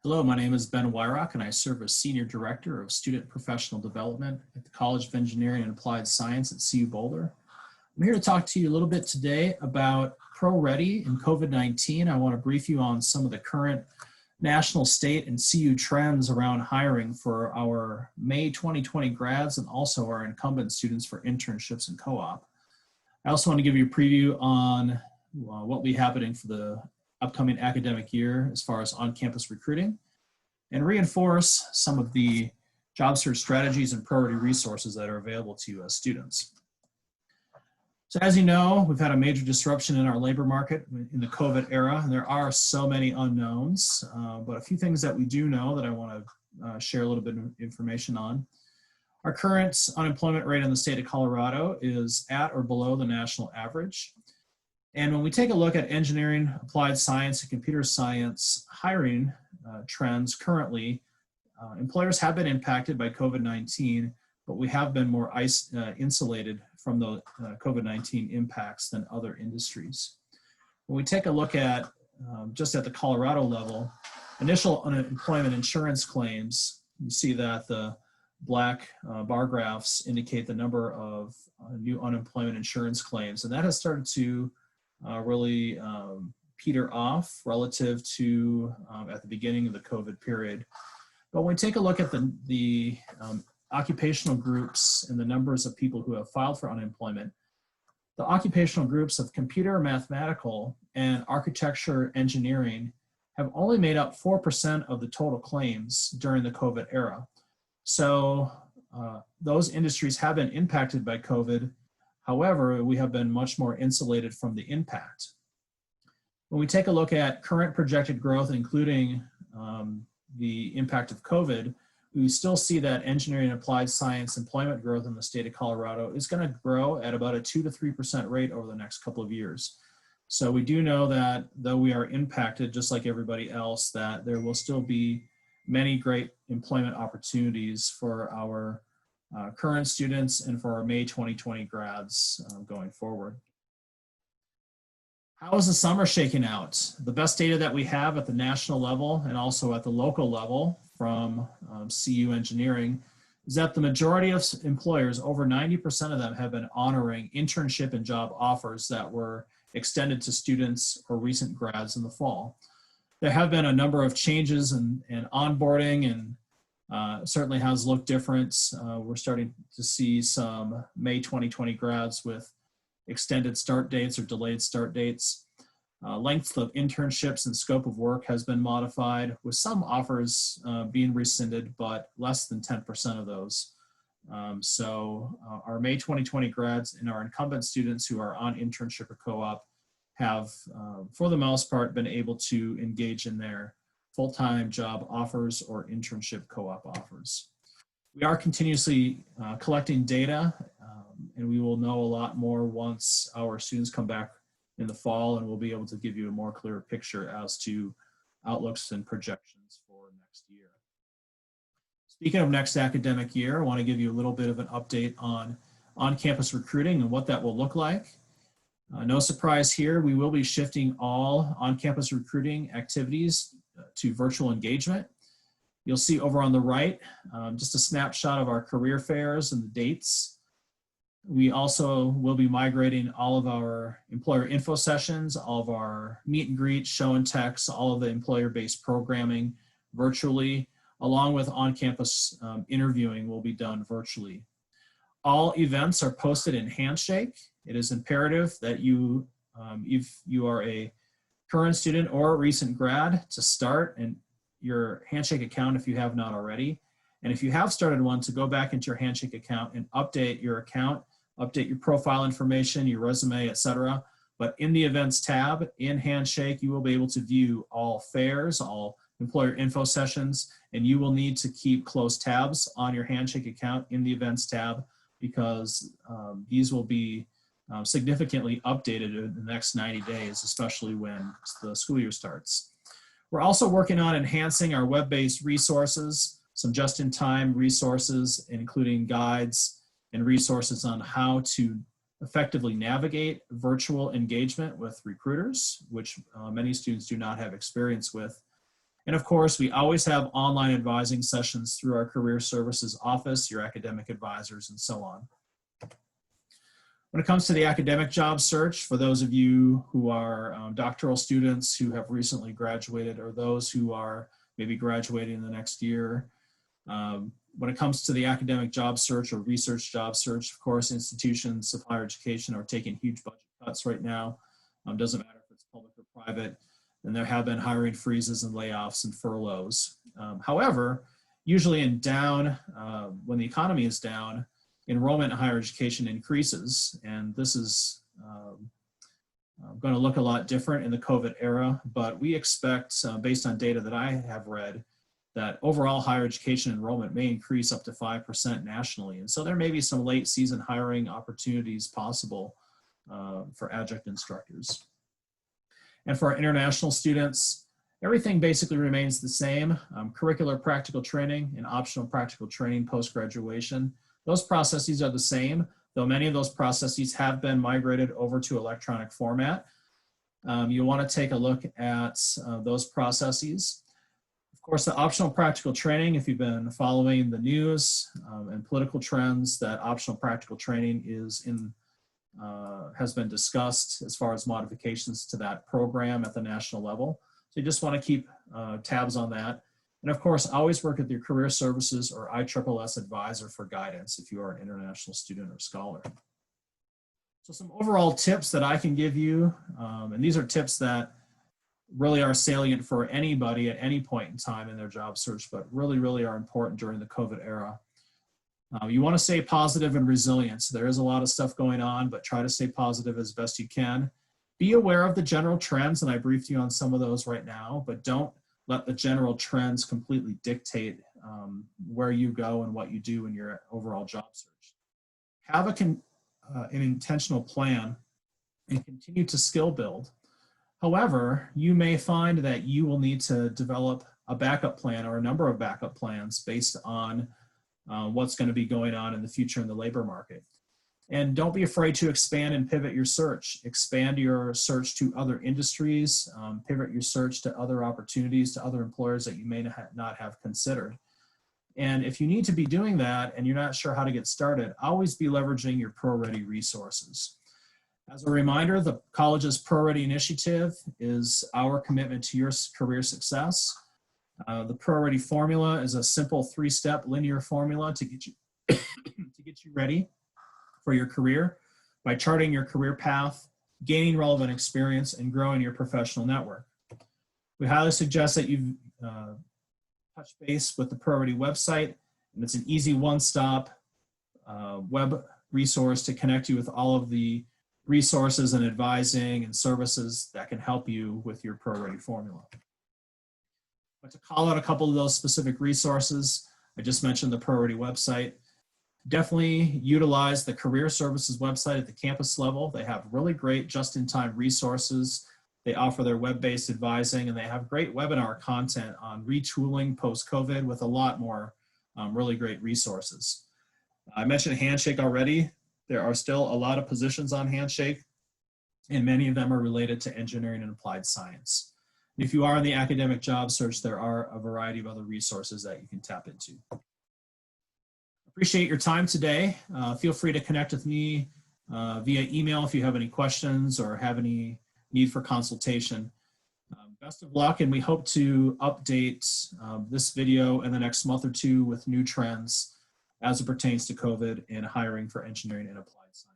Hello, my name is Ben Wyrock and I serve as Senior Director of Student Professional Development at the College of Engineering and Applied Science at CU Boulder. I'm here to talk to you a little bit today about ProReady and COVID-19. I want to brief you on some of the current national, state, and CU trends around hiring for our May 2020 grads and also our incumbent students for internships and co-op. I also want to give you a preview on what will be happening for the upcoming academic year as far as on-campus recruiting, and reinforce some of the job search strategies and priority resources that are available to you as students. So as you know, we've had a major disruption in our labor market in the COVID era, and there are so many unknowns, but a few things that we do know that I want to share a little bit of information on. Our current unemployment rate in the state of Colorado is at or below the national average. And when we take a look at engineering, applied science, and computer science hiring trends currently, employers have been impacted by COVID-19, but we have been more insulated from the COVID-19 impacts than other industries. When we take a look at, just at the Colorado level, initial unemployment insurance claims, you see that the black bar graphs indicate the number of new unemployment insurance claims, and that has started to really peter off relative to at the beginning of the COVID period. But when we take a look at the occupational groups and the numbers of people who have filed for unemployment, the occupational groups of computer, mathematical, and architecture engineering have only made up 4% of the total claims during the COVID era. So those industries have been impacted by COVID. However, we have been much more insulated from the impact. When we take a look at current projected growth, including the impact of COVID, we still see that engineering and applied science employment growth in the state of Colorado is going to grow at about a 2 to 3% rate over the next couple of years. So we do know that though we are impacted, just like everybody else, that there will still be many great employment opportunities for our current students and for our May 2020 grads going forward. How is the summer shaking out? The best data that we have at the national level and also at the local level from CU Engineering is that the majority of employers, over 90% of them, have been honoring internship and job offers that were extended to students or recent grads in the fall. There have been a number of changes in onboarding, and certainly has looked different. We're starting to see some May 2020 grads with extended start dates or delayed start dates. Length of internships and scope of work has been modified, with some offers being rescinded, but less than 10% of those. So our May 2020 grads and our incumbent students who are on internship or co-op have, for the most part, been able to engage in their full-time job offers or internship co-op offers. We are continuously collecting data, and we will know a lot more once our students come back in the fall, and we'll be able to give you a more clear picture as to outlooks and projections for next year. Speaking of next academic year, I want to give you a little bit of an update on on-campus recruiting and what that will look like. No surprise here, we will be shifting all on-campus recruiting activities to virtual engagement. You'll see over on the right, just a snapshot of our career fairs and the dates. We also will be migrating all of our employer info sessions, all of our meet and greet, show and text, all of the employer-based programming virtually, along with on-campus interviewing will be done virtually. All events are posted in Handshake. It is imperative that you, if you are a current student or a recent grad, to start your Handshake account if you have not already. And if you have started one, to go back into your Handshake account and update your account, update your profile information, your resume, etc. But in the events tab in Handshake, you will be able to view all fairs, all employer info sessions, and you will need to keep close tabs on your Handshake account in the events tab, because these will be significantly updated in the next 90 days, especially when the school year starts. We're also working on enhancing our web-based resources, some just-in-time resources, including guides and resources on how to effectively navigate virtual engagement with recruiters, which many students do not have experience with. And of course, we always have online advising sessions through our career services office, your academic advisors, and so on. When it comes to the academic job search, for those of you who are doctoral students who have recently graduated, or those who are maybe graduating in the next year, when it comes to the academic job search or research job search, of course, institutions of higher education are taking huge budget cuts right now. Doesn't matter if it's public or private, and there have been hiring freezes and layoffs and furloughs. However, usually in down, when the economy is down, enrollment in higher education increases, and this is going to look a lot different in the COVID era, but we expect, based on data that I have read, that overall higher education enrollment may increase up to 5% nationally. And so there may be some late season hiring opportunities possible for adjunct instructors. And for our international students, everything basically remains the same. Curricular practical training and optional practical training post-graduation. Those processes are the same, though many of those processes have been migrated over to electronic format. You want to take a look at those processes. Of course, the optional practical training, if you've been following the news and political trends, that optional practical training is has been discussed as far as modifications to that program at the national level. So you just want to keep tabs on that. And of course, always work with your career services or ISSS advisor for guidance if you are an international student or scholar. So some overall tips that I can give you, and these are tips that really are salient for anybody at any point in time in their job search, but really are important during the COVID era. You want to stay positive and resilient. So there is a lot of stuff going on, but try to stay positive as best you can. Be aware of the general trends, and I briefed you on some of those right now, but don't let the general trends completely dictate where you go and what you do in your overall job search. Have an intentional plan and continue to skill build. However, you may find that you will need to develop a backup plan or a number of backup plans based on what's going to be going on in the future in the labor market. And don't be afraid to expand and pivot your search. Expand your search to other industries, pivot your search to other opportunities, to other employers that you may not have considered. And if you need to be doing that and you're not sure how to get started, always be leveraging your ProReady resources. As a reminder, the college's ProReady initiative is our commitment to your career success. The ProReady formula is a simple 3-step linear formula to get you ready for your career by charting your career path, gaining relevant experience, and growing your professional network. We highly suggest that you touch base with the ProReady website, and it's an easy one-stop web resource to connect you with all of the resources and advising and services that can help you with your ProReady formula. But to call out a couple of those specific resources, I just mentioned the ProReady website. Definitely utilize the career services website at the campus level. They have really great just-in-time resources. They offer their web-based advising, and they have great webinar content on retooling post-COVID with a lot more really great resources. I mentioned Handshake already. There are still a lot of positions on Handshake, and many of them are related to engineering and applied science. If you are in the academic job search, there are a variety of other resources that you can tap into. Appreciate your time today. Feel free to connect with me via email if you have any questions or have any need for consultation. Best of luck, and we hope to update this video in the next month or two with new trends as it pertains to COVID and hiring for engineering and applied science.